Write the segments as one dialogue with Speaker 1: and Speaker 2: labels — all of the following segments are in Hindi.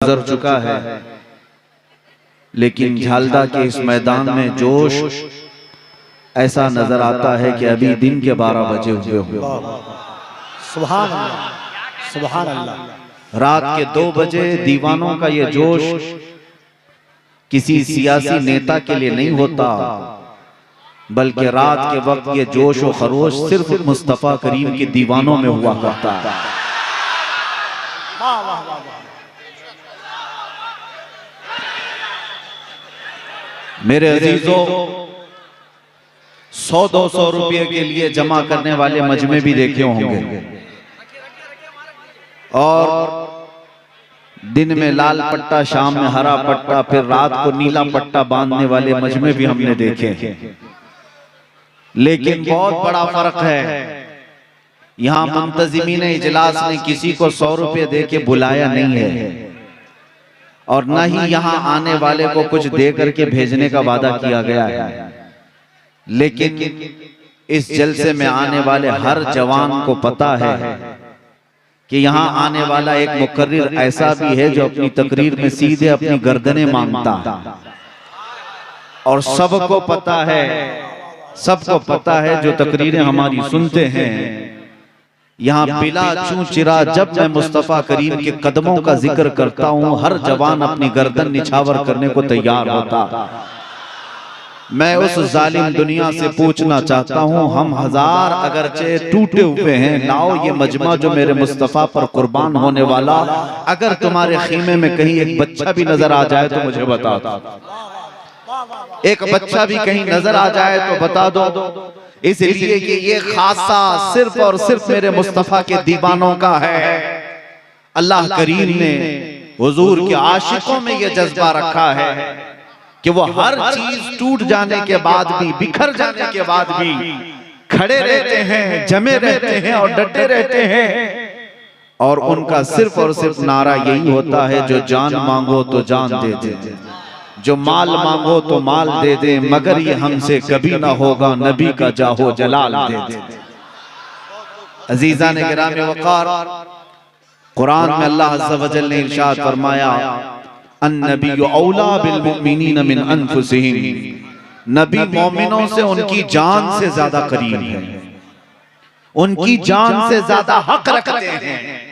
Speaker 1: गुजर चुका है, लेकिन झालदा के इस मैदान में जोश ऐसा नजर आता है कि अभी दिन के 12 बजे हुए हों।
Speaker 2: सुभान अल्लाह, सुभान अल्लाह।
Speaker 1: रात के 2 बजे दीवानों का ये जोश किसी सियासी नेता के लिए नहीं होता, बल्कि रात के वक्त ये जोश और खरोश सिर्फ मुस्तफा करीम के दीवानों में हुआ करता है। मेरे अजीजों, 100-200 रुपये के लिए जमा करने वाले मजमे भी देखे होंगे, और दिन में लाल पट्टा, शाम में हरा पट्टा, फिर रात को नीला पट्टा बांधने वाले मजमे भी हमने देखे हैं। लेकिन बहुत बड़ा फर्क है, यहाँ मुंतजिमीन इजलास ने किसी को 100 रुपये दे के बुलाया नहीं है, और न ही यहाँ आने वाले को कुछ दे करके भेजने का वादा किया गया है। लेकिन इस जलसे में आने वाले हर जवान को पता है कि यहाँ आने वाला एक मुकर्रिर ऐसा भी है जो अपनी तकरीर में सीधे अपनी गर्दनें मांगता है, और सबको पता है जो तकरीरें हमारी सुनते हैं, यहाँ बिला चूचिरा जब मैं मुस्तफा करीम के कदमों का जिक्र करता हूँ, हर जवान अपनी गर्दन निछावर करने को तैयार होता। मैं उस जालिम दुनिया से पूछना चाहता हूँ, हम हजार अगरचे टूटे हुए हैं, लाओ ये मजमा जो मेरे मुस्तफा पर कुर्बान होने वाला, अगर तुम्हारे खीमे में कहीं एक बच्चा भी नजर आ जाए तो मुझे बता दो। एक बच्चा भी कहीं नजर आ जाए तो बता दो, इसलिए कि ये खासा सिर्फ और सिर्फ मेरे मुस्तफा के दीवानों का है। अल्लाह करीम ने हुजूर के आशिकों में ये जज्बा रखा है कि वो हर चीज टूट जाने के बाद भी, बिखर जाने के बाद भी खड़े रहते हैं, जमे रहते हैं और डटे रहते हैं, और उनका सिर्फ और सिर्फ नारा यही होता है, जो जान मांगो तो जान दे दे, जो माल मांगो तो माल दे दे, मगर ये हमसे कभी ना होगा, नबी का जाहो जलाल दे दे। अजीजा ने गिरामे वक़ार, कुरान में अल्लाह अज़्ज़ा व जल ने इरशाद फरमाया, अन्नबिय्यु औला बिल मुमिनीन मिन अनफुसिहिम, नबी मोमिनों से उनकी जान से ज्यादा करीब है, उनकी जान से ज्यादा हक रखते हैं।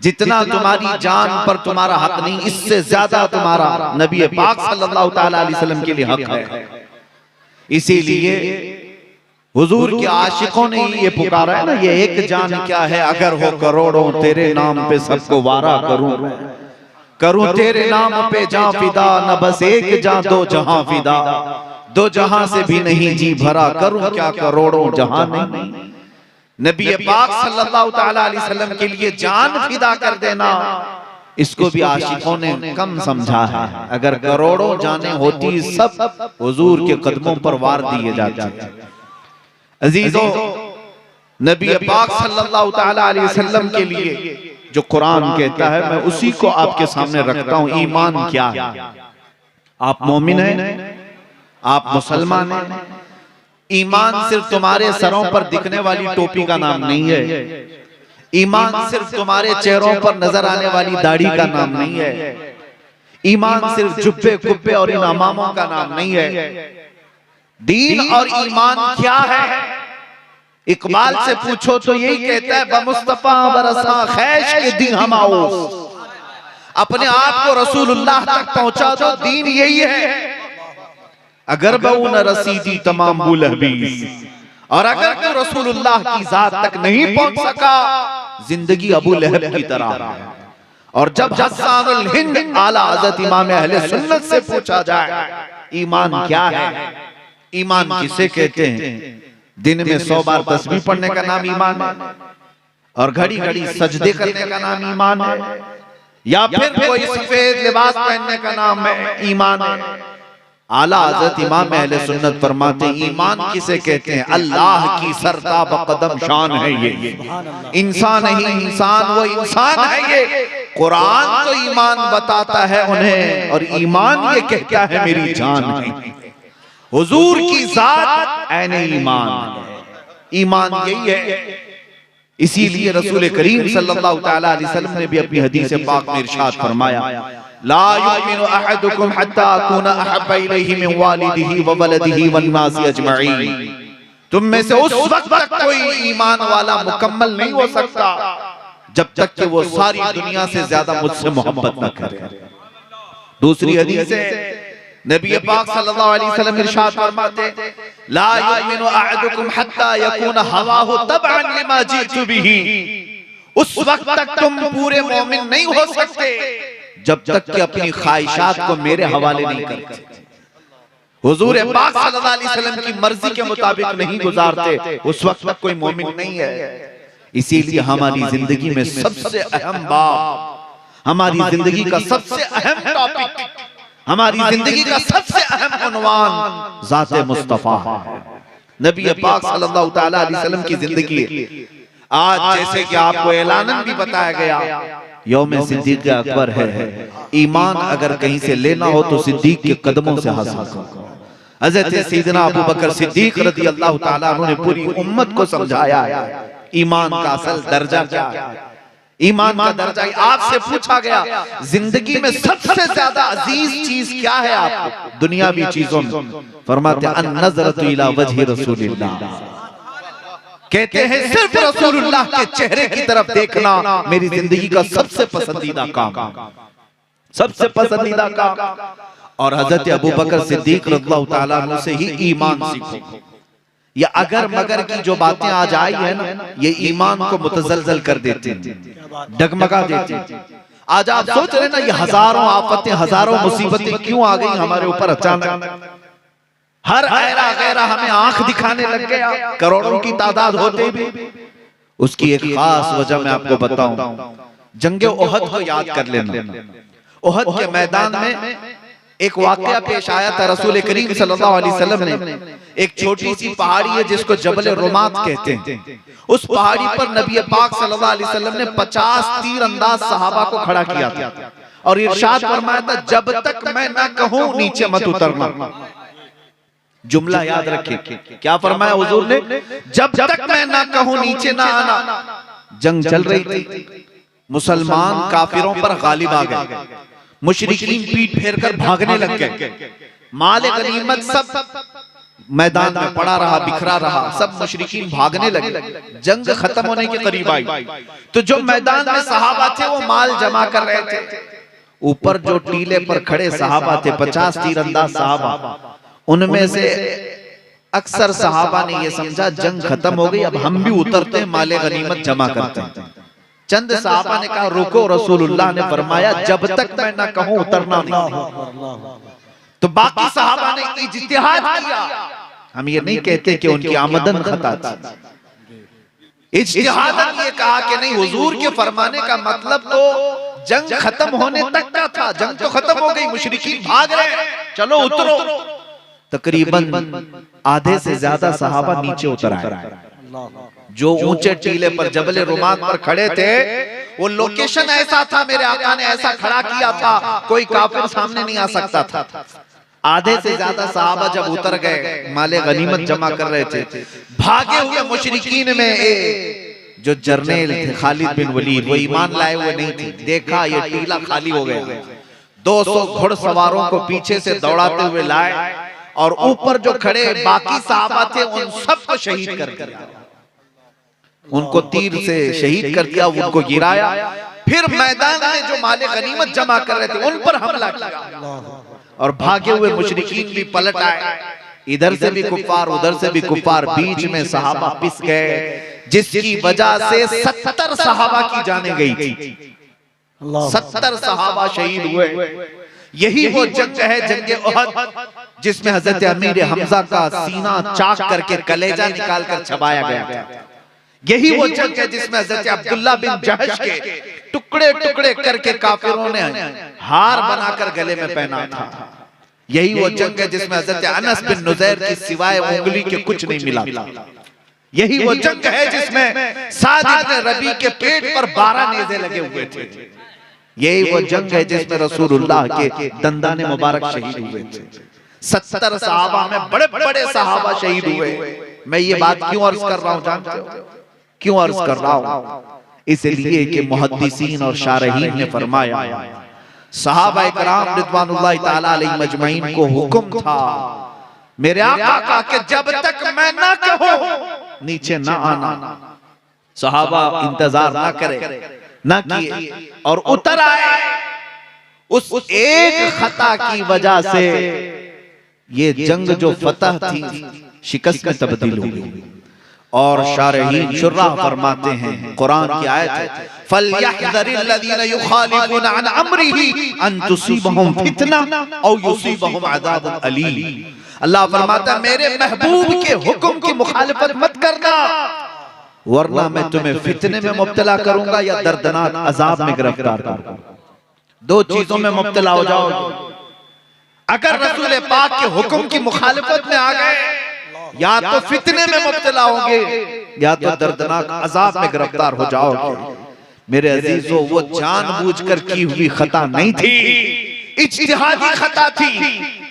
Speaker 1: जितना तुम्हारी जान पर तुम्हारा हक नहीं, इससे ज्यादा तुम्हारा नबी पाक सल्लल्लाहु तआला अलैहि वसल्लम के लिए हक है। इसीलिए हुजूर के आशिकों ने ये पुकारा है ना, ये एक जान क्या है, अगर हो करोड़ों तेरे नाम पे सबको वारा करूं तेरे नाम पे जां फिदा, न बस एक जां दो जहां फिदा, दो जहां से भी नहीं जी भरा, करूं क्या करोड़ों जहां नहीं। नबी पाक सल्लल्लाहु तआला अलैहि वसल्लम के लिए जान फिदा कर देना, इसको भी आशिकों ने कम समझा है। अगर करोड़ों जाने होती, सब हुजूर के कदमों पर वार दिए जाते। अजीजों, नबी पाक सल्लल्लाहु तआला अलैहि वसल्लम के लिए जो कुरान कहता है, मैं उसी को आपके सामने रखता हूं। ईमान क्या है? आप मोमिन हैं, आप मुसलमान हैं। ईमान सिर्फ तुम्हारे सरों पर दिखने वाली टोपी का नाम नहीं है, ईमान सिर्फ तुम्हारे चेहरों पर नजर आने वाली दाढ़ी का नाम नहीं है, ईमान सिर्फ जुब्बे कुब्बे और इन अमामों का नाम नहीं है। दीन और ईमान क्या है? इकबाल से पूछो तो यही कहता है, बमुस्तफा बरसा खैश के दिन हम आओ, अपने आप को रसूलुल्लाह तक पहुंचा दो, दीन यही है। अगर बहु न रसीदी तमाम बुलहबीस, और अगर तो रसूलुल्लाह की जात तक नहीं पहुंच सका, जिंदगी अबू लहब की तरह है। और जब हस्सानुल हिंद आला हज़रत इमाम अहले सुन्नत से पूछा जाए ईमान क्या है, ईमान किसे कहते हैं, दिन में 100 बार तस्बीह पढ़ने का नाम ईमान है, और घड़ी घड़ी सजदे करने का नाम ईमान है, या फिर कोई सफेद लिबास पहनने का नाम है ईमान है। आला हज़रत इमाम अहले सुन्नत फरमाते हैं, ईमान किसे कहते हैं? अल्लाह की सरता बकदम शान है ये, इंसान नहीं इंसान, वो इंसान है ये। कुरान तो ईमान बताता है उन्हें, और ईमान ये कहता है मेरी जान है। हुजूर की जात ऐने ईमान, ईमान यही है इसीलिए रसूल करीम सल्लल्लाहु तआला अलैहि वसल्लम ने भी अपनी हदीस पाक में इरशाद फरमाया, ला युमिनु अहदुकुम हत्ता अकूना अहब्बा इलैहि मिन वालिदिही व वलदिही वन नासी अजमईन। तुम में से उस वक्त तक कोई ईमान वाला मुकम्मल नहीं हो सकता जब तक कि वो सारी दुनिया से ज्यादा मुझसे मोहब्बत न करे। दूसरी हदीस है, नबी पाक सल्लल्लाहु अलैहि वसल्लम इरशाद फरमाते, ला युमिनु अहदुकुम हत्ता यकून हवाहु तबअन लिमा जीतु बिही। उस वक्त तक तुम पूरे मोमिन नहीं हो सकते जब तक कि अपनी ख्वाहिशात को मेरे हवाले नहीं करते, हुजूर पाक सल्लल्लाहु अलैहि वसल्लम की मर्जी के मुताबिक नहीं गुजारते, उस वक्त तक कोई मोमिन नहीं है। इसीलिए हमारी जिंदगी में सबसे अहम बाब, हमारी जिंदगी का सबसे अहम टॉपिक, हमारी जिंदगी का सबसे अहम उन्वान ज़ाते मुस्तफा है, नबी पाक सल्लल्लाहु तआला अलैहि वसल्लम की जिंदगी। आज जैसे कि आपको ऐलानन भी बताया गया, यौम सिद्दीक़ अकबर है। ईमान अगर कहीं से लेना हो तो सिद्दीक के कदमों से हासिल करो। हज़रत सैयदना अबू बकर सिद्दीक रज़ी अल्लाह ताला अन्हु ने पूरी उम्मत को समझाया ईमान का असल दर्जा क्या है। ईमान का दर्जा आपसे पूछा गया, जिंदगी में सबसे ज्यादा अजीज चीज क्या है आपको दुनियावी चीजों में? फरमाते अन नज़रतु इला वजहि रसूलिल्लाह, कहते हैं सिर्फ रसूलुल्लाह के चेहरे की तरफ देखना मेरी जिंदगी का सबसे पसंदीदा काम, सबसे पसंदीदा काम। और हजरत अबू बकर सिद्दीक रज़ियल्लाहु ताला अन्हु से ही ईमान सीखो। ये अगर मगर की जो बातें आज आई है ना, ये ईमान को मुतज़लज़ल कर देते हैं, डगमगा देते हैं। आज आप सोच रहे ना, ये हजारों आफतें, हजारों मुसीबतें क्यों आ गई हमारे ऊपर अचानक? हर ऐरा गैरा हमें आंख दिखाने लग गया, करोड़ों की तादाद होते भी। उसकी एक खास वजह मैं आपको बताऊं, जंगे ओहद को याद कर लेना। ओहद के मैदान में एक वाकया पेश आया था। रसूल करीम सल्लल्लाहु अलैहि वसल्लम ने, एक छोटी सी पहाड़ी है जिसको जबल रुमात कहते हैं, उस पहाड़ी पर नबी पाक सल्लल्लाहु अलैहि वसल्लम ने 50 तीर अंदाज सहाबा को खड़ा किया था और इरशाद फरमाया था, जब तक मैं ना कहूं नीचे मत उतरना। जुमला याद रखिए, क्या फरमाया हुजूर ने? जब तक मैं ना कहूं नीचे ना आना। जंग चल रही थी, मुसलमान काफिरों पर गालिब आ गए, मुशरिकीन पीठ फेरकर भागने लग गए, माल गनीमत सब मैदान में पड़ा रहा, बिखरा रहा, सब मुशरिकीन भागने लगे। जंग खत्म होने के करीब आई तो जो मैदान में सहाबा थे वो माल जमा कर रहे थे। ऊपर जो टीले पर खड़े सहाबा थे, 50 तीरंदाज सहाबा, उनमें से अक्सर सहाबा ने यह समझा जंग खत्म हो गई, अब हम भी उतरते हैं, माल गनीमत जमा करते हैं। चंद सहाबा ने कहा रुको, रसूलुल्लाह ने फरमाया जब तक मैं ना कहूं उतरना नहीं। तो बाकी सहाबा ने इज्तिहाद किया। हम ये नहीं कहते कि उनकी आमदन खता थी, इज्तिहादन ये कहा कि नहीं, हुजूर के फरमाने का मतलब तो जंग खत्म होने तक का था, जंग तो खत्म हो गई, मुशरिकीन भाग रहे, चलो उतरो। तकरीबन आधे से ज्यादा सहाबा नीचे उतर आए। जो ऊंचे टीले पर जबल रुमात पर खड़े थे, वो लोकेशन ऐसा था, मेरे आका ने ऐसा खड़ा किया था, कोई काफिर सामने नहीं आ सकता था। आधे से ज्यादा सहाबा जब उतर गए, माले गनीमत जमा कर रहे थे, भागे हुए मुशरिकीन में जो जर्नेल थे खालिद बिन वलीद, वो ईमान लाए हुए नहीं थे। देखा ये टीला खाली हो गया, 200 घुड़सवारों को पीछे से दौड़ाते हुए लाए और ऊपर जो खड़े बाकी सहाबा थे उन सबको शहीद कर दिया, उनको तीर से शहीद कर दिया, उनको गिराया। फिर मैदान में जो माले गनीमत जमा कर रहे थे उन पर हमला किया और भागे हुए मुशरिकीन भी पलट आए। इधर से भी कुफ्फार, उधर से भी कुफ्फार, बीच में सहाबा पिस गए, जिसकी वजह से 70 सहाबा की जानें गई थी, 70 सहाबा शहीद हुए। यही वो जंग है, जंगे ओहद, जिसमें हजरत अमीर हमजा का सीना चाक करके कलेजा निकाल कर छबाया गया था। यही वो जंग है जिसमें हजरत अब्दुल्ला बिन जहश के टुकड़े टुकड़े करके काफिरों ने हार बनाकर गले में पहना था। यही वो जंग है जिसमें हजरत अनस बिन नुज़ैर की सिवाय उंगली के कुछ नहीं मिला था। यही वो जंग है जिसमें साद इब्न रबी के पेट पर 12 नेज़े लगे हुए थे। यही वो जंग है जिसमें रसूलुल्लाह के दंदाने मुबारक शहीद हुए थे। 70 सहाबा में बड़े बड़े सहाबा शहीद हुए। मैं ये बात क्यों अर्ज कर रहा हूं जानते हो? क्यों अर्ज कर रहा हूं? इसलिए कि मुहद्दिसीन और शारहीन ने फरमाया, सहाबा इकराम रिज़वानुल्लाहि ताला अलैहि मजमईन को हुक्म था मेरे आका का कि जब तक मैं ना कहूं नीचे ना आना। सहाबा इंतजार ना करे, ना किए और उतर आए। उस एक खता की वजह से ये जंग जो फतह थी शिकस्त में तब्दील हो गई। और शारहीन शुर्राह फरमाते हैं, कुरान की आयत है, फलयहज़रिल्लज़ीना युखालिफूना अन अम्रिही अन तुसीबहुम फितना औ युसीबहुम अज़ाबुन अलीम। अल्लाह फरमाता है मेरे महबूब के हुक्म की मुखालिफत मत करना, वरना मैं तुम्हें फितने में मुब्तला करूंगा या दर्दनाक अजाब में गिरफ्तार करूंगा। दो चीजों में मुब्तला हो जाओगे। अगर रसूल पाक के हुक्म की मुखालिफत में आ गए, या तो फितने में मुब्तला होंगे या तो दर्दनाक अजाब में गिरफ्तार हो जाओगे। मेरे अजीजों, वो जानबूझकर की हुई खता नहीं थी, इज्तिहादी खता थी।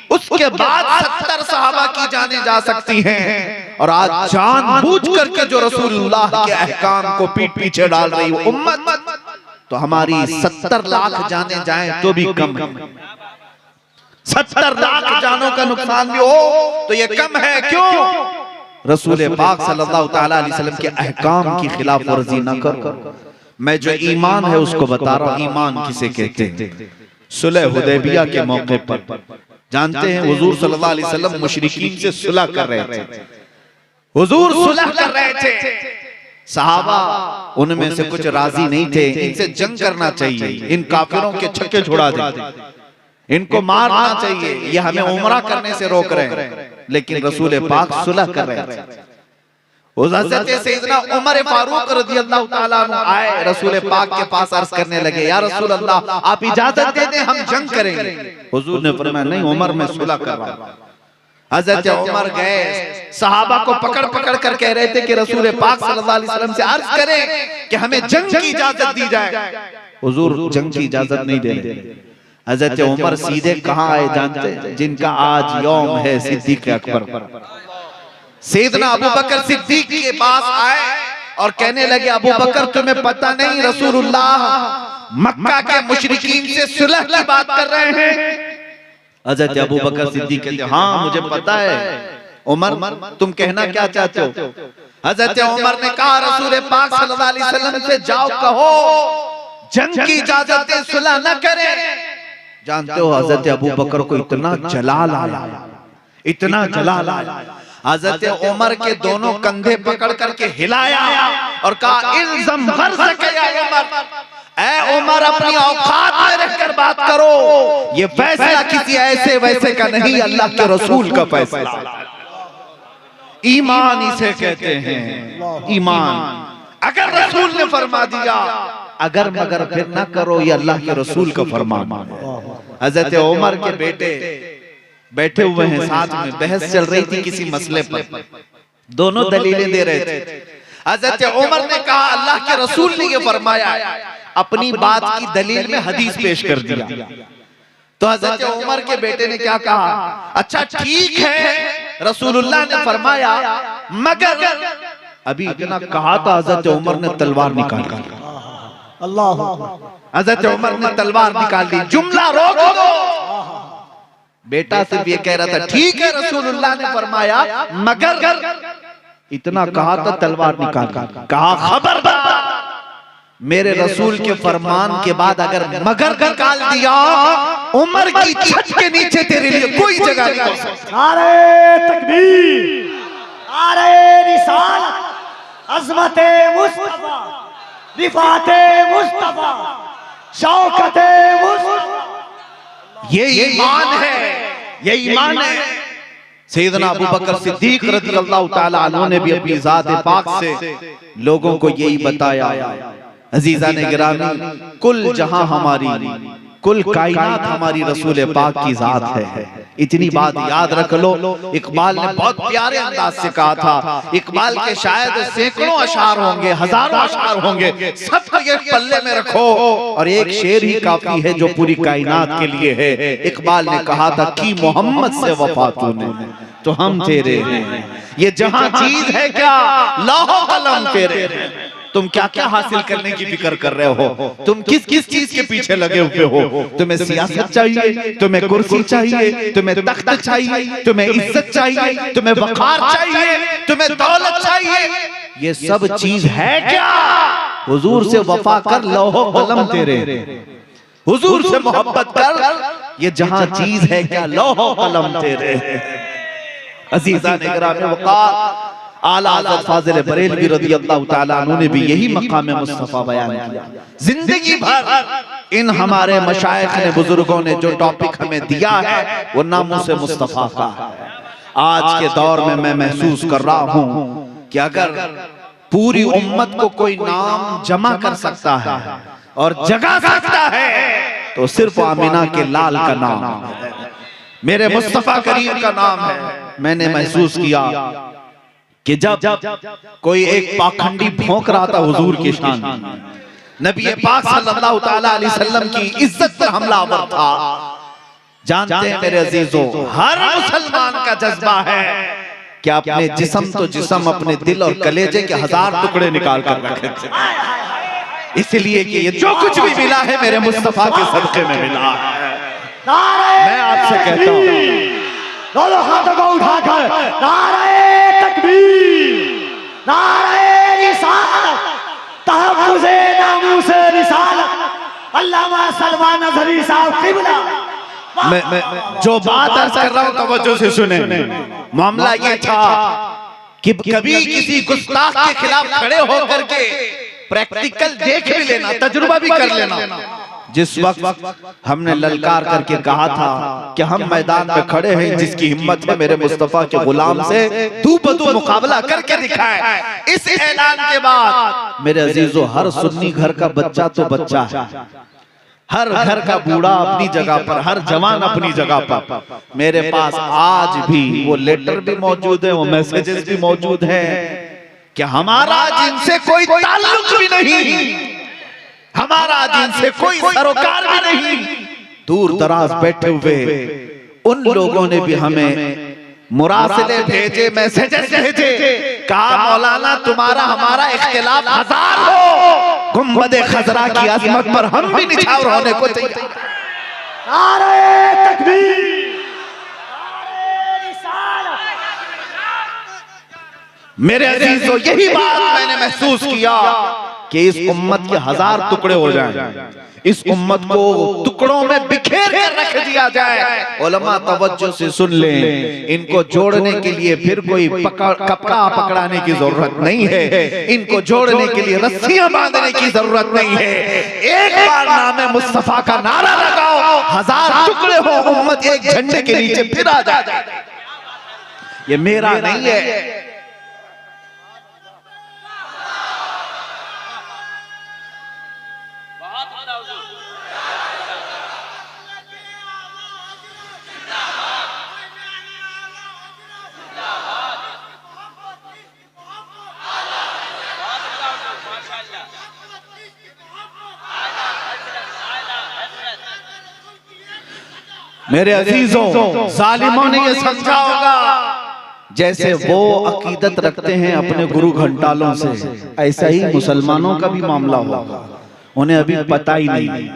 Speaker 1: उसके बाद 70 सहाबा की जाने जा सकती हैं, और आज जानबूझकर के जो रसूलुल्लाह के अहकाम को पीठ पीछे डाल रही है उम्मत, तो हमारी 70 लाख जाने जाएं तो भी कम है। 70 लाख जानों का नुकसान भी हो तो ये कम है। क्यों? रसूल पाक सल्लल्लाहु ताला अलैहि वसल्लम के अहकाम की खिलाफ वर्जी न करो। मैं जो ईमान है उसको बता रहा हूं। ईमान किसे कहते हैं? सुलह हुदैबिया के मौके पर जानते हैं हुजूर सल्लल्लाहु अलैहि वसल्लम मुशरिकीन से सुलह कर रहे थे। हुजूर सुलह कर रहे थे, सहाबा उनमें से कुछ राजी नहीं थे, इनसे जंग करना चाहिए, इन काफिरों के छक्के छुड़ा दे, इनको मारना चाहिए, ये हमें उमरा करने से रोक रहे हैं। लेकिन रसूल पाक सुलह कर रहे थे। हज़रत सैयदना उमर फारूक रज़ियल्लाहु ताला अन्हु आए, रसूल पाक के पास अर्ज करने लगे, या रसूल अल्लाह आप इजाजत दे दें, हम जंग करेंगे। हुजूर ने फरमाया नहीं, उमर मैं सुलह कर रहा हूं। हज़रत उमर गए, सहाबा को पकड़ पकड़ कर कह रहे थे कि रसूल पाक सल्लल्लाहु अलैहि वसल्लम से अर्ज करें कि हमें जंग की इजाजत दी जाए। हुजूर जंग की इजाजत नहीं दे रहे। हज़रत उमर सीधे कहां आए जानते हैं? जिनका आज यौम है सिद्दीक अकबर। सैयदना अबू बकर सिद्दीक के पास आए और कहने लगे, अबू बकर तुम्हें पता नहीं रसूलुल्लाह मक्का के मुशरिकीन से सुलह की बात कर रहे हैं? हज़रत अबू बकर सिद्दीक कहते हाँ मुझे पता है। उमर तुम कहना क्या चाहते हो? हज़रत उमर ने कहा रसूल पाक सल्लल्लाहु अलैहि वसल्लम से जाओ कहो जंग की इजाजत दे, सुलह न करे। जानते हो हज़रत अबू बकर को इतना जलाल आया, इतना जलाल आया। हज़रत उमर के दोनों कंधे पकड़ करके हिलाया और कहा इल्ज़म ग़र्ज़क या उमर, ऐ उमर अपनी औकात में रहकर बात करो, ये फैसला किसी ऐसे वैसे का नहीं, अल्लाह के रसूल का फैसला। ईमान इसे कहते हैं, ईमान। अगर रसूल ने फरमा दिया, अगर मगर फिर ना करो, ये अल्लाह के रसूल का फरमान है। हज़रत उमर के बेटे बैठे हुए हैं, साथ में बहस चल रही थी किसी मसले पर, दोनों दलीलें दे रहे थे। हज़रत उमर ने कहा अल्लाह के रसूल ने ये फरमाया, अपनी बात की दलील में हदीस पेश कर दिया। तो हज़रत उमर के बेटे ने क्या कहा, अच्छा ठीक है रसूलुल्लाह ने फरमाया, मगर अभी इतना कहा था हज़रत उमर ने तलवार निकाल दी।
Speaker 2: अल्लाह,
Speaker 1: हज़रत उमर ने तलवार निकाल दी, जुमला रोक दो। बेटा सिर्फ ये कह रहा था ठीक है रसूलुल्लाह ने फरमाया, मगर इतना कहा था तलवार निकाल दी। कहा खबरदार, मेरे रसूल के फरमान के बाद अगर मगर निकाल दिया, उमर की छत के नीचे तेरे लिए कोई जगह नहीं हो सकती।
Speaker 2: नारे तकबीर, नारे रिसालत, अज़मते मुस्तफा, रिफाते मुस्तफा, शौकते मुस्तफा।
Speaker 1: ये ईमान है, ये ईमान है। सैयदना अबू बकर सिद्दीक रज़ियल्लाहु ताला अन्हु ने भी अपनी ज़ात पाक से लोगों को यही बताया, अजीज़ान गिरामी, कुल जहां हमारी, कुल कायनात हमारी रसूल पाक की ज़ात है। इतनी बात याद रख लो। इकबाल ने बहुत प्यारे अंदाज से कहा था, इकबाल के शायद सैकड़ों अशार होंगे, हजारों अशार होंगे, सबको एक पल्ले में रखो और एक शेर ही काफी है जो पूरी कायनात के लिए है। इकबाल ने कहा था कि मोहम्मद से वफा तूने, तो हम तेरे हैं। ये जहां चीज है क्या, लौह कलम तेरे हैं। तुम क्या क्या हासिल करने की फिक्र कर रहे हो, तुम किस किस चीज के पीछे लगे हुए हो। तुम्हें सियासत चाहिए, तुम्हें कुर्सी चाहिए, तुम्हें तख्त चाहिए, तुम्हें इज्जत चाहिए, तुम्हें वकार चाहिए, तुम्हें दौलत चाहिए। ये सब चीज है क्या, हुजूर से वफा कर, लौह कलम तेरे। हुजूर से मोहब्बत कर, ये जहां चीज है क्या, लौह कलम तेरे। अजीज़ान इकराम वक़ार, आला हज़रत फाज़िल बरेलवी रज़ियल्लाहु ताला अन्हु ने भी यही मकाम मुस्तफ़ा बयान किया। जिंदगी भर इन हमारे मशाइख ने, बुजुर्गों ने जो टॉपिक हमें दिया है वो नामूस मुस्तफ़ा का है। आज के दौर में मैं महसूस कर रहा हूं कि अगर पूरी उम्मत को कोई नाम जमा कर सकता है और जगा सकता है तो सिर्फ आमिना के लाल का नाम है, मेरे मुस्तफ़ा करीम का नाम है। मैंने महसूस किया कि जब कोई एक पाखंडी भौंक रहा था हुजूर की शान, नबी पाक सल्लल्लाहु ताला अलैहि वसल्लम की इज्जत पर हमलावर था। जानते हैं मेरे अजीजों, हर मुसलमान का जज्बा है कि अपने जिस्म तो जिस्म, अपने दिल और कलेजे के 1000 टुकड़े निकाल कर रखे थे, इसलिए कि ये जो कुछ भी मिला है मेरे मुस्तफा के सदके में मिला है। मैं आपसे कहता हूँ,
Speaker 2: दोनों हाथों को उठाकर नारे तकबीर, नारे रिसालत, तहफ्फुज़े नामूसे रिसालत, अल्लामा सलमान अज़हरी साहब क़िबला।
Speaker 1: मैं जो बात अर्ज कर रहा हूँ तवज्जो से सुने। मामला ये था कि कभी किसी गुस्ताख के खिलाफ खड़े होकर के प्रैक्टिकल देख भी लेना, तजुर्बा भी कर लेना। जिस वक्त हमने ललकार करके कहा था कि हम मैदान में खड़े हैं, जिसकी हिम्मत है मेरे मुस्तफा के गुलाम से दू बदू मुकाबला करके दिखाए, इस ऐलान के बाद मेरे अजीजों, हर सुन्नी घर का बच्चा तो बच्चा है, हर घर का बूढ़ा अपनी जगह पर, हर जवान अपनी जगह पर। मेरे पास आज भी वो लेटर भी मौजूद है, वो मैसेजेस भी मौजूद है कि हमारा जिनसे कोई ताल्लुक भी नहीं, हमारा जिनसे कोई सरोकार भी नहीं, दूर दराज बैठे हुए उन लोगों ने भी हमें मुरासिले भेजे, मैसेजेस भेजे, कहा मौलाना तुम्हारा हमारा इख्तिलाफ 1000 हो, गुंबदे खजरा की अजमत पर हम भी निछावर होने को तैयार।
Speaker 2: नारे तकबीर, नारे रिसालत।
Speaker 1: मेरे अजीजों, यही बात मैंने महसूस किया कि इस उम्मत के 1000 टुकड़े हो जाएं, इस उम्मत को टुकड़ों में बिखेर कर रख दिया जाए। उलमा तवज्जो से सुन लें, इनको जोड़ने के लिए फिर कोई कपड़ा पकड़ाने की जरूरत नहीं है, इनको जोड़ने के लिए रस्सियां बांधने की जरूरत नहीं है। एक बार नाम मुस्तफा का नारा लगाओ, 1000 टुकड़े हो, उम्मत एक झंडे के नीचे फिर आ जाए। ये मेरा नहीं है, मेरे अजीजों, जालिमों ने ये समझा होगा जैसे वो अकीदत रखते हैं अपने गुरु घंटालों से, ऐसा ही मुसलमानों का भी मामला होगा। उन्हें अभी पता ही नहीं,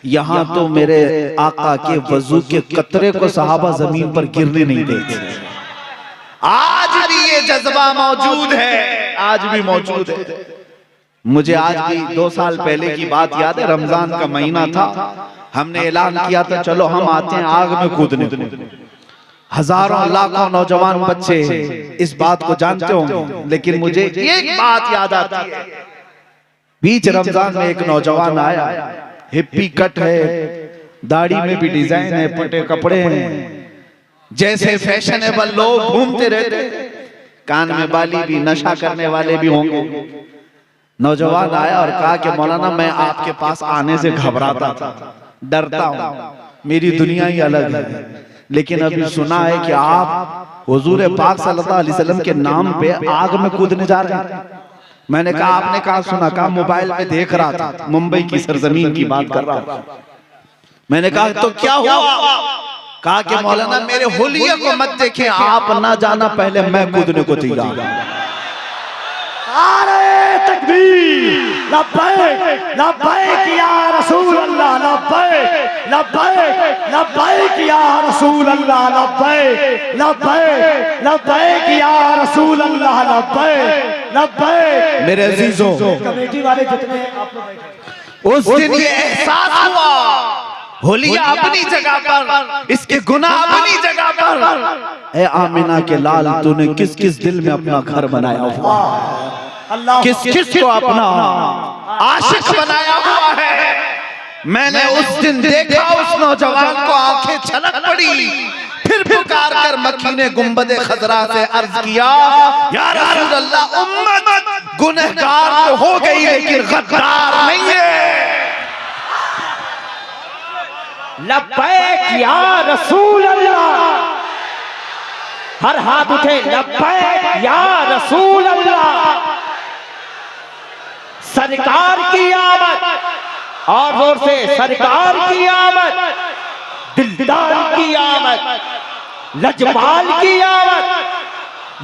Speaker 1: यहाँ तो मेरे आका के वजू के कतरे को सहाबा जमीन पर गिरने नहीं देते। आज भी ये जज्बा मौजूद है, आज भी मौजूद है। मुझे आज भी 2 साल पहले की बात याद है, रमजान का महीना था, हमने ऐलान किया था चलो हम आते हैं आग में कूदने। हजारों लाखों नौजवान बच्चे इस बात को जानते होंगे, लेकिन मुझे एक बात याद आती है। बीच रमजान में एक नौजवान आया, हिप्पी कट है, दाढ़ी में भी डिजाइन है, फटे कपड़े हैं, जैसे फैशनेबल लोग घूमते रहते, कान में बाली भी, नशा करने वाले भी होंगे। नौजवान आया और कहा कि मौलाना मैं आपके पास आने से घबराता था, डरता हूँ, मेरी दुनिया ही अलग है, लेकिन अभी सुना है कि आप हुजूर पाक सल्लल्लाहु अलैहि वसल्लम के नाम पे आग में कूदने जा रहे हैं। मैंने कहा आपने कहा सुना? कहा मोबाइल पे देख रहा था, मुंबई की सरजमीन की बात कर रहा था। मैंने कहा तो क्या हुआ? कहा कि मौलाना मेरे हुलिये को मत देखें, आप ना जाना पहले मैं कूदने को तैयार।
Speaker 2: नारे तकबीर, लब्बैक लब्बैक या रसूल अल्लाह, लब्बैक लब्बैक लब्बैक या रसूल अल्लाह, लब्बैक लब्बैक लब्बैक या रसूल अल्लाह, लब्बैक लब्बैक।
Speaker 1: मेरे अजीजों,
Speaker 2: कमेटी वाले जितने आप लोग बैठे,
Speaker 1: उस दिन ये एहसास हुआ हुलिया अपनी जगह पर, इसके गुनाह अपनी जगह पर। ए आमिना के लाल, तूने किस किस दिल में अपना घर बनाया हुआ,
Speaker 2: अल्लाह
Speaker 1: किस किस को अपना आशिक बनाया हुआ है। मैंने उस दिन देखा उस नौजवान को, आंखें छलक पड़ी, फिर पुकार कर मक्खी ने गुंबदे खजरा से अर्ज किया, या रसूल अल्लाह, उम्मत गुनहगार तो हो गई लेकिन गद्दार नहीं है।
Speaker 2: लब्बैक या रसूल अल्लाह, हर हाथ उठे, लब्बैक या रसूल अल्लाह। सरकार की आमद, और जोर से, सरकार की आमद, दिलदार की आमद, लजपाल की आमद,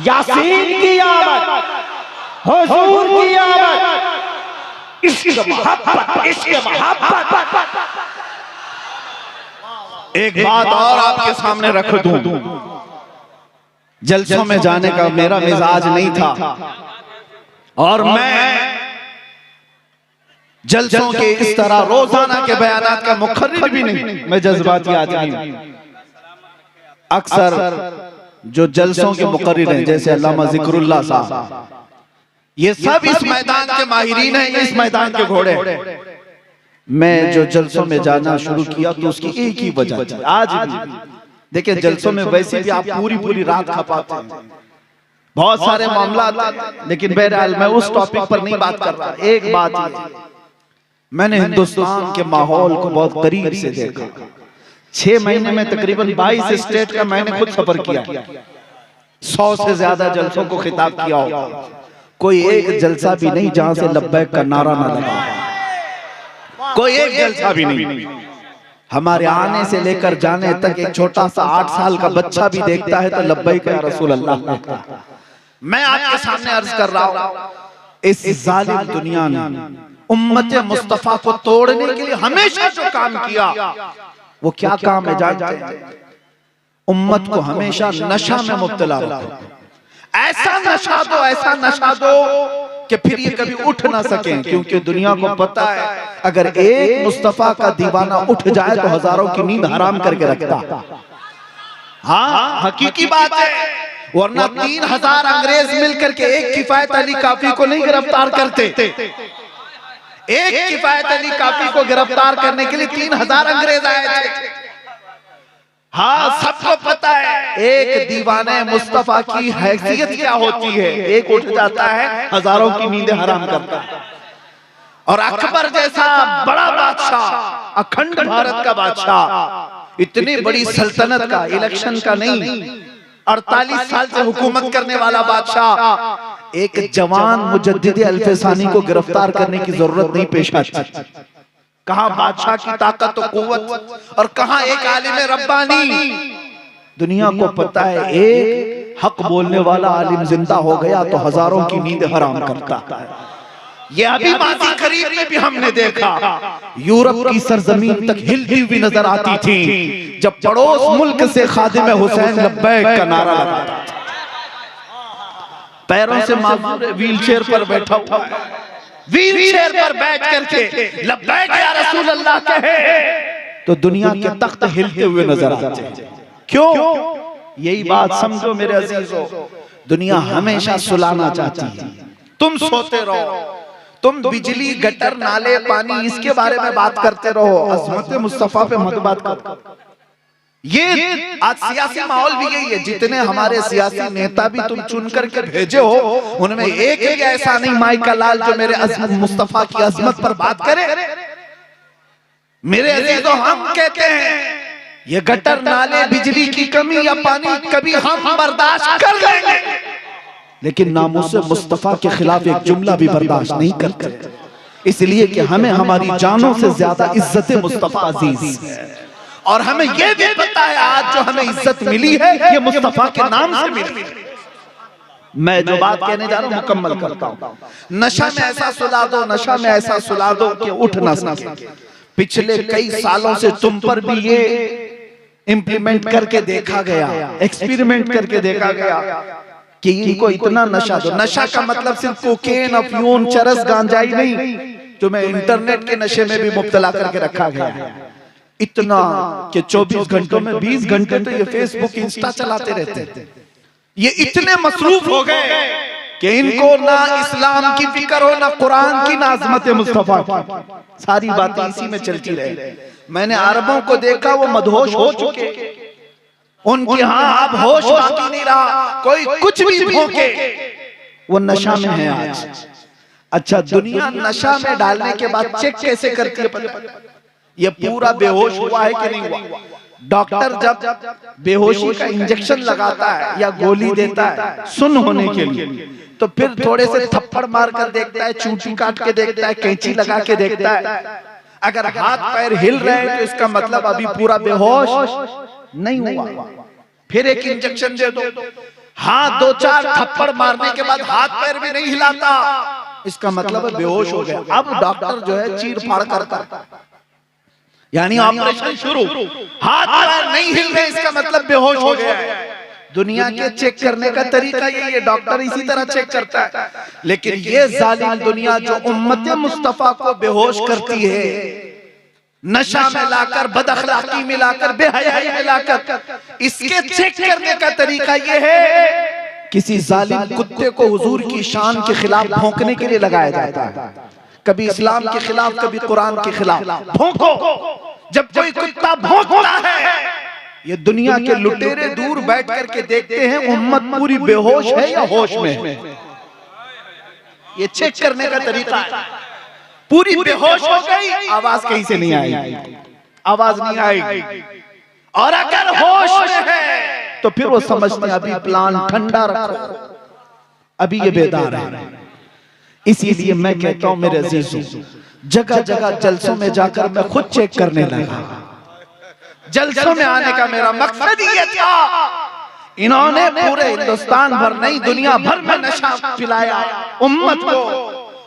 Speaker 2: यासीन की आमद, हुजूर की आमद, इश्क मोहब्बत, इश्क मोहब्बत।
Speaker 1: एक बात और आपके सामने रख दूं, जलसों में जाने का मेरा मिजाज नहीं था, और मैं जलसों के इस तरह रोजाना के बयानात का मुखर्रिर भी नहीं, मैं जज्बाती आदमी हूं। अक्सर जो जलसों के मुखर्रिर हैं जैसे अल्लामा जिक्रुल्लाह साहब, ये सब इस मैदान के माहिरीन हैं, इस मैदान के घोड़े। मैं जो जलसों में जाना शुरू किया तो उसकी एक ही वजह थी। आज भी देखिए, जलसों में वैसे भी आप पूरी पूरी रात खपाते हैं, बहुत सारे मामला, लेकिन बहरहाल मैं उस टॉपिक पर नहीं बात कर रहा। एक बात, मैंने हिंदुस्तान के माहौल को बहुत करीब से देखा। 6 महीने में तकरीबन 22 स्टेट का मैंने खुद सफर किया, 100 से ज्यादा जलसों को खिताब किया हो। कोई एक जलसा भी नहीं जहां से लब्बैक का नारा ना लगा, कोई एक जलसा भी नहीं। हमारे आने से लेकर जाने तक एक छोटा सा 8 साल का बच्चा भी देखता है तो लब्बैक या रसूल अल्लाह। मैं आपके सामने अर्ज कर रहा हूं, इस जालिम दुनिया ने उम्मत मुस्तफा को तोड़ने के लिए हमेशा जो काम किया, वो क्या काम है जानते हैं? उम्मत को हमेशा नशा में मुब्तला रखो। ऐसा नशा दो, ऐसा नशा दो कि फिर ये कभी उठ ना सके, क्योंकि दुनिया को पता है अगर एक मुस्तफा का दीवाना उठ जाए तो हजारों की नींद हराम करके रखता। हाँ, हकीकी बात है, वरना 3000 अंग्रेज मिलकर के एक किफायत अली काफी को नहीं गिरफ्तार करते। एक किफायत अली काफी को गिरफ्तार करने के लिए 3000 अंग्रेज आए थे। हाँ, सबको पता है एक दीवाने मुस्तफा की हैसियत क्या होती है। एक उठ जाता है, हजारों की नींदें हराम करता है। और अकबर जैसा बड़ा बादशाह, अखंड भारत का बादशाह, इतनी बड़ी सल्तनत का, इलेक्शन का नहीं, 48 साल से हुकूमत करने वाला बादशाह, एक जवान मुजद्दिद अल्फसानी को गिरफ्तार करने की जरूरत नहीं पेश आती। कहां बादशाह की ताकत और कुव्वत, और कहां एक आलिम रब्बानी। दुनिया को पता है एक हक बोलने वाला आलिम जिंदा हो गया तो हजारों की नींद हराम करता है। ये अभी माजी करीब में भी हमने देखा, यूरोप की सरजमीन तक हिलती हुई नजर आती थी जब पड़ोस मुल्क से खादिम हुसैन लब्बैक का नारा लगाता था। पैरों से माजूर व्हीलचेयर पर बैठा हुआ है, व्हीलचेयर पर बैठ करके लब्बैक या रसूल अल्लाह कहे तो दुनिया के तख्त हिलते हुए नजर आते हैं। क्यों? यही बात समझो मेरे अजीजों, दुनिया हमेशा सुलाना चाहती है। तुम सोते रहो, तुम बिजली, गटर, नाले, पानी, इसके बारे में बात करते रहो, अज़मत मुस्तफा पे मत बात करो। ये आज सियासी माहौल भी यही है। जितने हमारे सियासी नेता भी तुम चुन करके भेजे हो, उनमें एक भी ऐसा नहीं माइक का लाल जो मेरे अज़मत मुस्तफा की अज़मत पर बात करे। मेरे अजीजों, हम कहते हैं ये गटर, नाले, बिजली की कमी या पानी कभी हम बर्दाश्त कर लेंगे, लेकिन नामूस मुस्तफा के खिलाफ एक जुमला भी बर्दाश्त नहीं करते। इसलिए कि हमें हमारी जानों से ज्यादा इज्जत मुस्तफा अजीज है। और हमें यह भी पता है आज जो हमें इज्जत मिली है ये मुस्तफा के नाम से मिली है। मैं जो बात कहने जा रहा हूं मुकम्मल करता हूं। नशा में ऐसा सुला दो, नशा में ऐसा सुला दो कि उठ ना सके। पिछले कई सालों से तुम पर भी ये इंप्लीमेंट करके देखा गया, एक्सपेरिमेंट करके देखा गया कि इनको इतना नशा दो। नशा का मतलब सिर्फ कोकेन, अफयून, चरस, गांजा ही नहीं, तुम्हें इंटरनेट के नशे में भी मुब्तला करके रखा गया है। इतना कि 24 घंटों में 20 घंटे तो ये फेसबुक, इंस्टा चलाते रहते हैं। ये इतने मसरूफ हो गए कि इनको ना इस्लाम की फिक्र हो, ना कुरान की, ना अज़मत मुस्तफा की। सारी बातें इसी में चलती रहे। मैंने अरबों को देखा वो मदहोश हो चुके, उनके यहाँ अब होश बाकी नहीं रहा। कोई कुछ भी भौंके वो नशा में है आज। अच्छा, दुनिया नशा में डालने के बाद चेक कैसे करती है? ये पूरा बेहोश हुआ है कि नहीं हुआ? डॉक्टर जब बेहोशी का इंजेक्शन लगाता है या गोली देता है सुन्न होने के लिए, तो फिर थोड़े से थप्पड़ मार कर देखता है, चूंटी काट के देखता है, कैंची लगा के देखता है। अगर हाथ पैर हिल रहे हैं तो इसका मतलब अभी पूरा बेहोश नहीं हुआ। फिर एक इंजेक्शन दे दो, हाथ 2-4 थप्पड़ मारने के बाद हाथ पैर भी नहीं हिलाता, इसका मतलब बेहोश हो गया। अब डॉक्टर जो है चीर फाड़ करता, यानी ऑपरेशन शुरू। हाथ पैर नहीं हिल रहे, इसका मतलब बेहोश हो गया है। दुनिया के चेक करने का तरीका यही है, डॉक्टर इसी तरह चेक करता है। लेकिन ये जालिम दुनिया जो उम्मत मुस्तफा को बेहोश करती है, नशा में लाकर, बदअखलाकी में लाकर, बेहयाई में लाकर, इसके चेक करने का तरीका ये है किसी जालिम कुत्ते को हुजूर की शान के खिलाफ भौंकने के लिए लगाया जाता है। कभी इस्लाम के खिलाफ, कभी कुरान के खिलाफ। भौंको। जब कोई कुत्ता भौंकता है, ये दुनिया के लुटेरे दूर बैठ करके देखते हैं उम्मत पूरी बेहोश है या होश में है। ये चेक करने का तरीका है। पूरी बेहोश हो गई, आवाज कहीं से नहीं आएगी, आवाज नहीं आएगी। और अगर होश में है तो फिर वो समझते हैं अभी प्लान ठंडा रखो, अभी ये बेदार है। इसीलिए मैं कहता हूं मेरे अजीजों, जगह जगह जलसों में जाकर मैं खुद चेक करने लगा। जलसों में आने का मेरा मकसद ये था, इन्होंने पूरे हिंदुस्तान भर नहीं दुनिया भर में नशा पिलाया उम्मत को,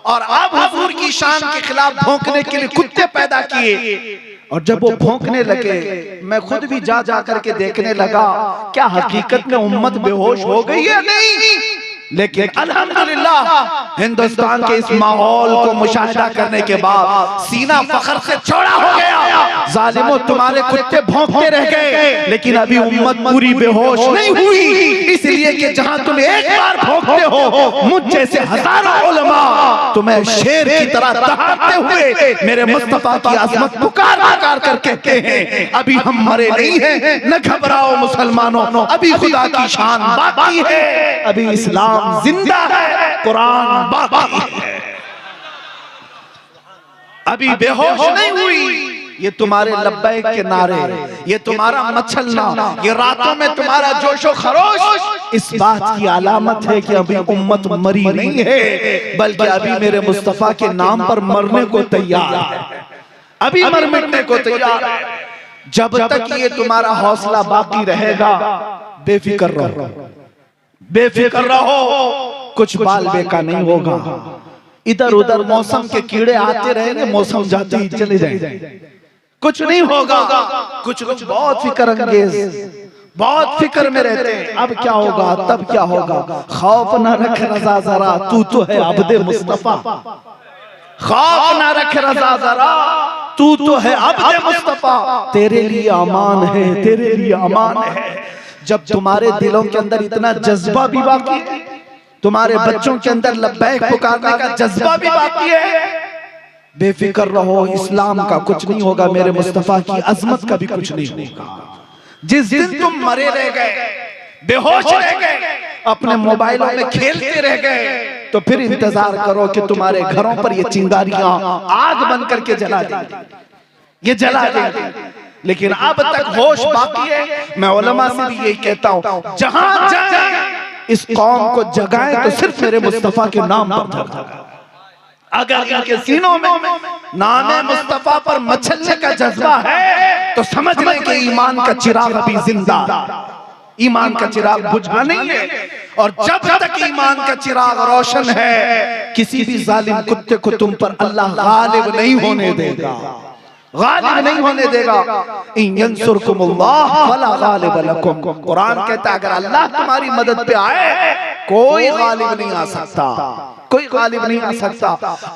Speaker 1: और अब हुजूर की शान के खिलाफ भौंकने के लिए कुत्ते पैदा किए। और जब वो भौंकने लगे, मैं खुद भी जा जा करके देखने लगा क्या हकीकत में उम्मत बेहोश हो गई है? नहीं। लेकिन अल्हम्दुलिल्लाह हिंदुस्तान के इस माहौल को मुशाहिदा करने के बाद सीना फख्र से चौड़ा हो गया। जालिमों, तुम्हारे कुत्ते भौंकते रह गए, लेकिन अभी उम्मत पूरी बेहोश नहीं हुई। इसलिए कि जहां तुम एक बार भौंकते हो, मुझ जैसे हजारों उलमा तुम्हें शेर की तरह दहाड़ते हुए मेरे मुस्तफा की अज़मत पुकार पुकार कर कहते हैं अभी हम मरे नहीं हैं, न घबराओ मुसलमानों, अभी खुदा की शान बाकी है, अभी इस्लाम जिंदा है, कुरान बाकी है, अभी बेहोश नहीं हुई। ये तुम्हारे लब्बैक के नारे, ये तुम्हारा मचलना, ये रातों में तुम्हारा जोशो खरोश इस बात की अलामत है कि अभी उम्मत मरी नहीं है, बल्कि अभी मेरे मुस्तफा के नाम पर मरने को तैयार है, अभी मर मिटने को तैयार है। जब तक ये तुम्हारा हौसला बाकी रहेगा, बेफिक्र रहो, बेफिक्र रहो, कुछ बाल बेका नहीं होगा। इधर उधर मौसम के कीड़े आते रहेंगे, मौसम जाते ही चले जाएंगे, कुछ नहीं होगा। कुछ लोग बहुत फिक्र अंगेज, बहुत फिक्र में रहते हैं, अब क्या होगा, तब क्या होगा। खौफ न रख रजा जरा, तू तो है अब्दे मुस्तफा, खौफ न रख रजा जरा, तू तो है अब्दे मुस्तफा, तेरे लिए अमान है, तेरे लिए अमान है। जब तुम्हारे दिलों के अंदर इतना जज्बा भी बाकी है, तुम्हारे बच्चों के अंदर लब्बैक पुकारने का जज्बा भी बाकी है, बेफिक्र रहो, इस्लाम का कुछ नहीं होगा, मेरे मुस्तफा की अजमत का भी कुछ नहीं होगा। जिस दिन तुम मरे रह गए, बेहोश रह गए, अपने मोबाइलों में खेलते रह गए, तो फिर इंतजार करो कि तुम्हारे घरों पर ये चिंगारियां आग बन करके जला देंगे, ये जला देंगे। लेकिन अब तक होश बाकी है। मैं उलमा से भी यही कहता हूं, जहां जाए इस कौम को जगाएं तो सिर्फ मेरे मुस्तफा के नाम पर जगाएं।
Speaker 3: अगर इनके सीनों में नाम मुस्तफा पर मचलने का जज्बा है तो समझ लें कि ईमान का चिराग अभी जिंदा, ईमान का चिराग बुझा नहीं है। और जब तक ईमान का चिराग रोशन है, किसी भी जालिम कुत्ते को तुम पर अल्लाह गालिब नहीं होने देगा, गालिब नहीं होने देगा। इन यंसुरकुमुल्लाह फला गालिब लकुम, कुरान कहता है अगर अल्लाह तुम्हारी मदद पे आए कोई गालिब नहीं आ सकता, कोई गालिब नहीं आ सकता।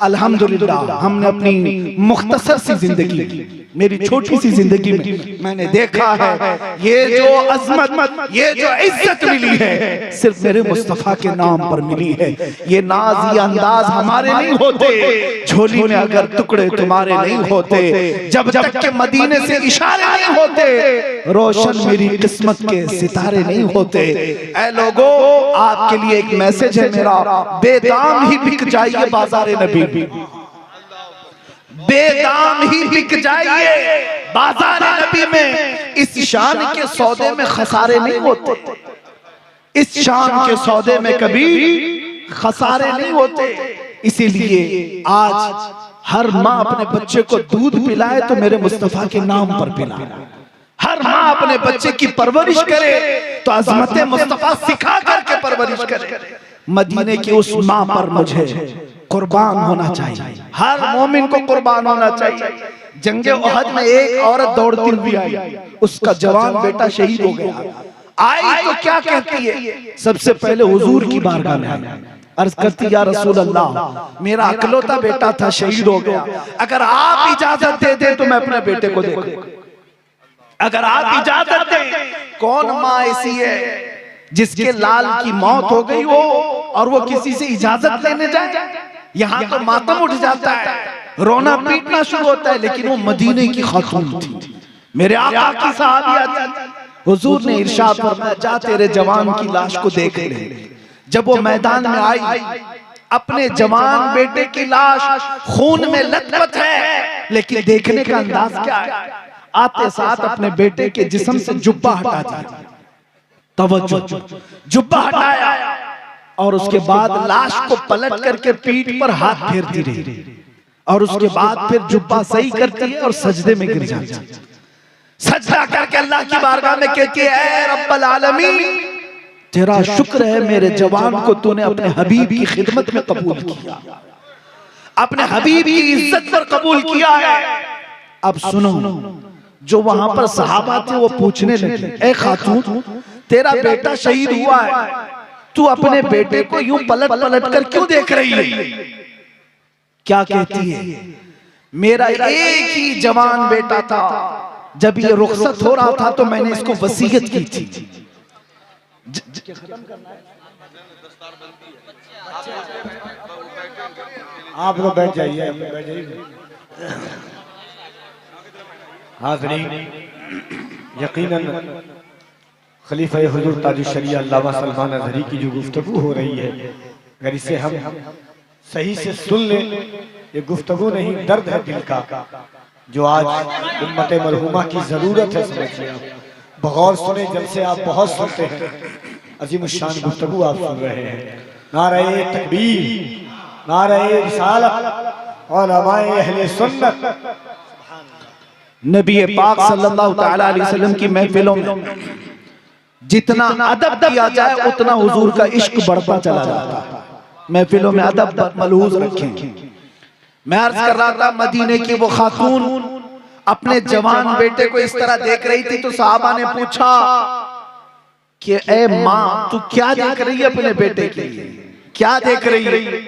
Speaker 3: अल्हम्दुलिल्लाह हमने अपनी मुख्तसर सी जिंदगी, मेरी छोटी सी जिंदगी में मैंने देखा है ये जो अजमत, ये जो इज्जत मिली है सिर्फ मेरे मुस्तफा के नाम पर मिली है। ये नाज, ये अंदाज हमारे नहीं होते, झोली में अगर टुकड़े तुम्हारे नहीं होते, जब तक के मदीने से इशारे नहीं होते, रोशन मेरी किस्मत के सितारे नहीं होते। ऐ लोगो, आपके लिए एक मैसेज है मेरा, बेदाम ही बिक जाइए बाजारे नबी, बेदाम ही बिक जाइए बाजार नबी में। इस शान के सौदे में खसारे नहीं होते, इस शान के सौदे में कभी खसारे नहीं होते। इसीलिए आज हर माँ अपने बच्चे को दूध पिलाए तो मेरे मुस्तफा के नाम पर पिलाए, हर माँ अपने बच्चे की परवरिश करे तो अज़मत मुस्तफा सिखा करके परवरिश करे। मदीने की उस माँ पर मुझे कुर्बान होना चाहिए, हर मोमिन को कुर्बान होना चाहिए। जंगे उहद में एक औरत दौड़ती हुई आई, उसका जवान बेटा शहीद हो गया। आई तो क्या कहती है, सबसे पहले हुजूर की बारगाह में आई, अर्ज करती या रसूल अल्लाह मेरा अकलौता बेटा था, शहीद हो गया, अगर आप इजाजत दे दे तो मैं अपने बेटे को देखूं, अगर आप इजाजत दें। कौन माँ ऐसी है जिसके लाल की मौत हो गई हो और वो किसी से इजाजत लेने जाए? यहाँ तो मातम उठ जाता है, रोना पीटना शुरू होता है, लेकिन वो मदीने की खातून थी, मेरे आका की सहाबिया थी। हुजूर ने इरशाद फरमाया जा तेरे जवान की लाश को देख ले। जब वो मैदान में आई, अपने जवान बेटे की लाश खून में लथपथ है, लेकिन देखने का अंदाज क्या है, आते साथ अपने बेटे के जिस्म से जुब्बा हटा दिया, तवज्जो, जुब्बा हटाया और उसके बाद लाश को पलट करके पीठ पर हाथ फेरती रही और उसके बाद फिर जुब्बा सही करती है और सजदे में गिर जाती है। सजदा करके अल्लाह की बारगाह में कहती है ऐ रब्बल आलमीन, तेरा शुक्र है मेरे जवान को तूने अपने हबीब की खिदमत में कबूल किया, अपने हबीब की इज्जत पर कबूल किया है। अब सुनो, जो वहां पर सहाबा थे वो पूछने लगे ए खातून तेरा बेटा शहीद हुआ है, तू अपने बेटे को यूं पलट पलट कर क्यों देख रही है? क्या कहती है, मेरा एक ही जवान बेटा था, जब ये रुखसत हो रहा था तो मैंने इसको वसीयत की थी।
Speaker 2: आप लोग बैठ जाइए, बैठ जाइए। हाज़रीन, यकीनन खलीफा हुजूर ताजुश शरिया अल्लामा सलमान अज़हरी की जो गुफ्तगू हो रही है, अगर इसे हम सही से सुन लें, ये गुफ्तगू नहीं दर्द है दिल का, जो आज उम्मत मरहूमा की जरूरत है। समझिए आप, बगौर सुने, जब से आप बहुत सुनते हैं, अजीम शान गुफ्तगू आप सुन रहे हैं। नारे तकबीर, नारे रिसालत, उलमाए अहले सुन्नत।
Speaker 3: नबी पाक सल्लल्लाहु तआला अलैहि वसल्लम की महफिलों में जितना अदब किया जाए उतना हुजूर का इश्क बढ़ता चला जाता है। महफिलों में अदब मलहूज रखें। मैं अर्ज कर रहा था, मदीने की वो खातून अपने जवान बेटे को इस तरह देख रही थी तो सहाबा ने पूछा कि ए माँ तू क्या देख रही है अपने बेटे के लिए, क्या देख रही है?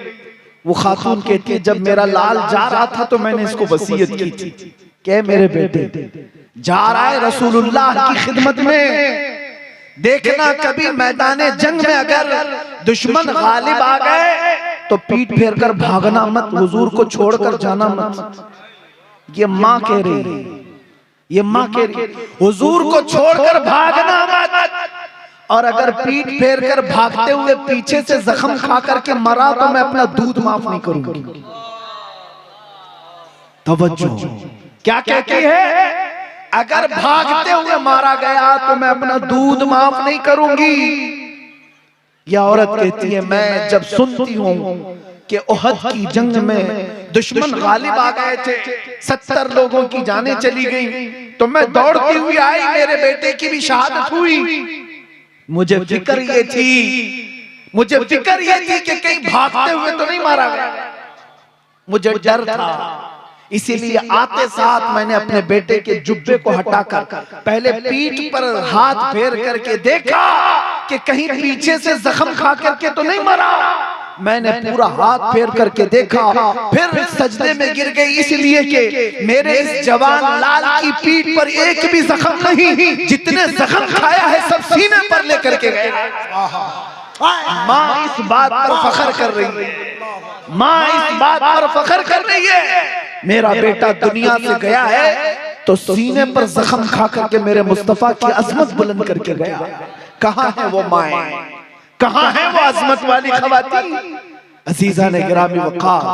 Speaker 3: वो खातून कहती है जब मेरा लाल जा रहा था तो मैंने इसको वसीयत की थी कि मेरे बेटे जा रहा है रसूलुल्लाह की खिदमत में, देखना कभी मैदाने जंग में अगर दुश्मन गालिब आ गए तो पीठ फेर कर भागना मत, हुजूर को छोड़कर जाना मत। ये माँ कह रही है, ये माँ कह रही है हुजूर को छोड़कर भागना मत, और अगर पीठ फेर कर भागते हुए पीछे से जख्म खा करके मरा तो मैं अपना दूध माफ नहीं करूंगी। तवज्जो, क्या कहती है, अगर भागते हुए मारा गया तो मैं अपना दूध माफ नहीं करूंगी। यह औरत कहती है मैं जब सुनती हूँ कि उहद की जंग में दुश्मन गालिब आ गए थे, 70 लोगों की जानें चली गई, तो मैं दौड़ती हुई आई, मेरे बेटे की भी शहादत हुई। मुझे फिक्र ये थी कि कहीं भागते हुए तो नहीं मारा गया, मुझे डर था। इसीलिए आते साथ मैंने अपने बेटे के जुब्बे को हटाकर पहले पीठ पर हाथ फेर करके देखा कि कहीं पीछे से जख्म खा करके तो नहीं मरा। मैंने पूरा हाथ फेर करके देखा, फिर सजदे में गिर गई, इसलिए कि मेरे इस जवान लाल की पीठ पर एक भी जख्म नहीं, जितने जख्म खाया है सब सीने पर लेकर के गए। माँ इस बात पर फख्र कर रही है, माँ इस बात पर फख्र कर रही है, मेरा बेटा दुनिया से गया है तो सीने पर जख्म खा करके मेरे मुस्तफा की अजमत बुलंद करके गया। कहाँ है वो माएं, कहाँ है वो अजमत वाली खवातीन? अजीजा ने गिरामी वक़ार,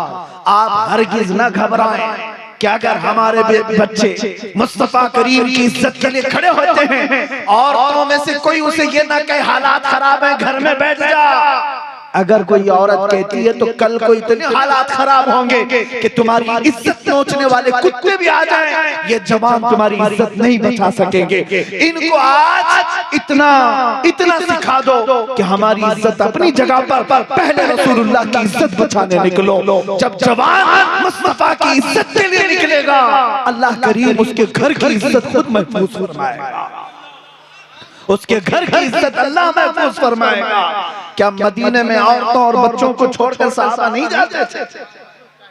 Speaker 3: आप हरगिज ना घबराएं कि अगर हमारे बच्चे मुस्तफा करीम की इज्जत के लिए खड़े होते हैं, औरतों में से कोई उसे ये ना कहे हालात खराब है घर में बैठ जा। अगर कोई औरत कहती है तो कल को इतने हालात खराब होंगे कि तुम्हारी इज्जत नोचने वाले कुत्ते भी आ जाएं, ये जवान तुम्हारी इज्जत नहीं बचा सकेंगे। इनको आज इतना सिखा दो कि हमारी इज्जत अपनी जगह पर, पहले रसूलुल्लाह की इज्जत बचाने निकलो। जब जवान मुस्तफा की इज्जत के लिए निकलेगा, अल्लाह करीम उसके घर की इज्जत खुद महफूज फरमाएगा, उसके घर की इज्जत अल्लाह महफूज फरमाएगा। क्या मदीने में औरतों और बच्चों को छोड़कर सहाबा नहीं जाते थे?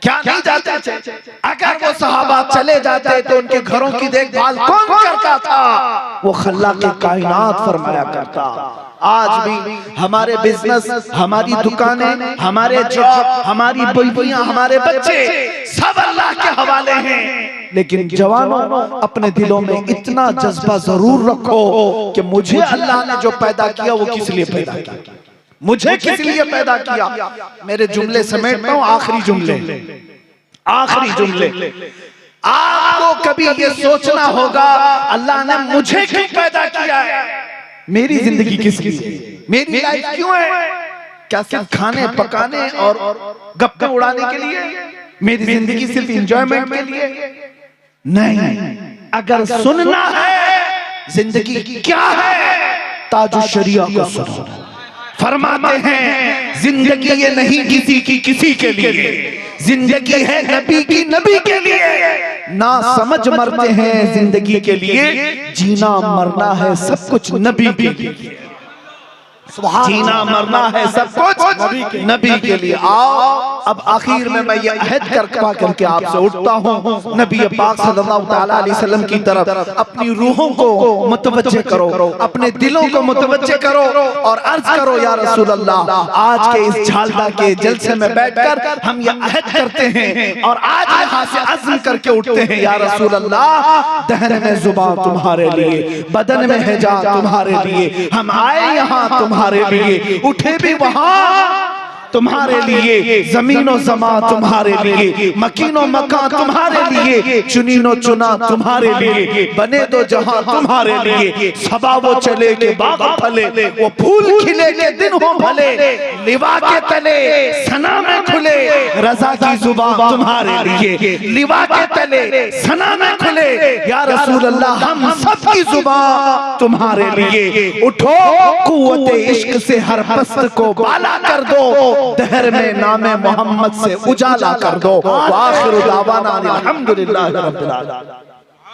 Speaker 3: क्या नहीं जाते थे? अगर वो सहाबा चले जाते तो उनके घरों की देखभाल कौन करता था? वो खल्लाक़े कायनात फरमाया करता। आज भी हमारे बिजनेस, हमारी दुकानें, हमारे जॉब, हमारी बीवियां, हमारे बच्चे सब अल्लाह के हवाले हैं। लेकिन जवानों, अपने दिलों में इतना जज्बा जरूर रखो कि मुझे अल्लाह ने जो पैदा किया वो किस लिए पैदा किया, मुझे किस लिए पैदा किया। मेरे जुमले समेटता हूं, आखिरी जुमले। आपको कभी ये सोचना होगा अल्लाह ने मुझे क्यों पैदा किया है, मेरी जिंदगी किस लिए, मेरी लाइफ क्यों है? क्या सिर्फ खाने पकाने और गप्पे उड़ाने के लिए? मेरी जिंदगी सिर्फ एंजॉयमेंट के लिए नहीं। अगर सुनना है जिंदगी क्या है, ताजुश शरिया को सुनो। फरमाते हैं जिंदगी ये नहीं किसी के लिए, जिंदगी है नबी की, नबी के लिए। ना समझ मरते हैं जिंदगी के लिए, जीना मरना है सब कुछ नबी के लिए। जीना मरना है सब कुछ नबी के लिए। आओ अब आखिर में मैं ये अहद करके आपसे उठता हूँ, नबी पाक सल्लल्लाहु तआला अलैहि वसल्लम की तरफ अपनी रूहों को मुतवज्जे करो, अपने दिलों को मुतवज्जे करो और अर्ज करो, या रसूल अल्लाह, आज के इस झालदा के जलसे में बैठकर हम ये अहद करते हैं और आज यहाँ से अज़्म करके उठते हैं, या रसूल अल्लाह, दहन में जुबान तुम्हारे लिए, बदन में हिजा तुम्हारे लिए, हम आए यहाँ तुम्हारे लिए, उठे भी वहां तुम्हारे लिए, जमीनो जमा तुम्हारे लिए, मकीनो मकान तुम्हारे लिए, चुनीनो चुना तुम्हारे लिए, बने दो जहां तुम्हारे लिए। सबा वो चले के बाग फले, वो फूल खिले के दिन हो भले, लिवा के तले सना में खुले, रजा की जुबान तुम्हारे लिए, लिवा के तले सना में खुले, या रसूल अल्लाह हम सब की जुबान तुम्हारे लिए। उठो कुव्वत इश्क से हर पस्त को बाला कर दो, दहर में नामे मोहम्मद से उजाला कर दो। आखिर दावाना अल्हम्दुलिल्लाह रब्बिल आलमीन।